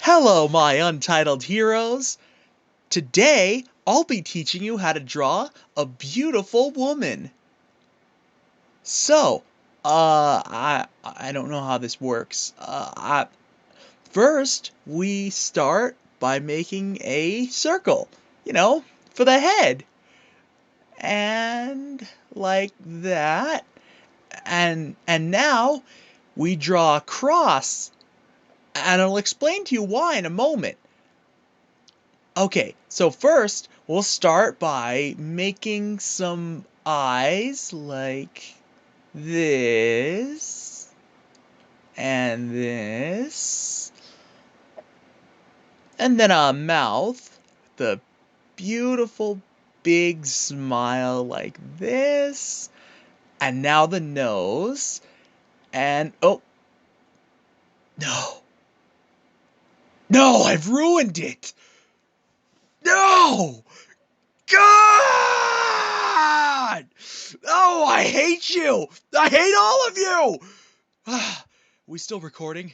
Hello, my untitled heroes! Today, I'll be teaching you how to draw a beautiful woman. So, I don't know how this works. First, we start by making a circle, for the head. And like that. And now we draw a cross. And I'll explain to you why in a moment. Okay, so first, we'll start by making some eyes like this, and this, and then a mouth, the beautiful big smile like this, and now the nose, and oh, no, no, I've ruined it! No! God! Oh, I hate you! I hate all of you! We still recording?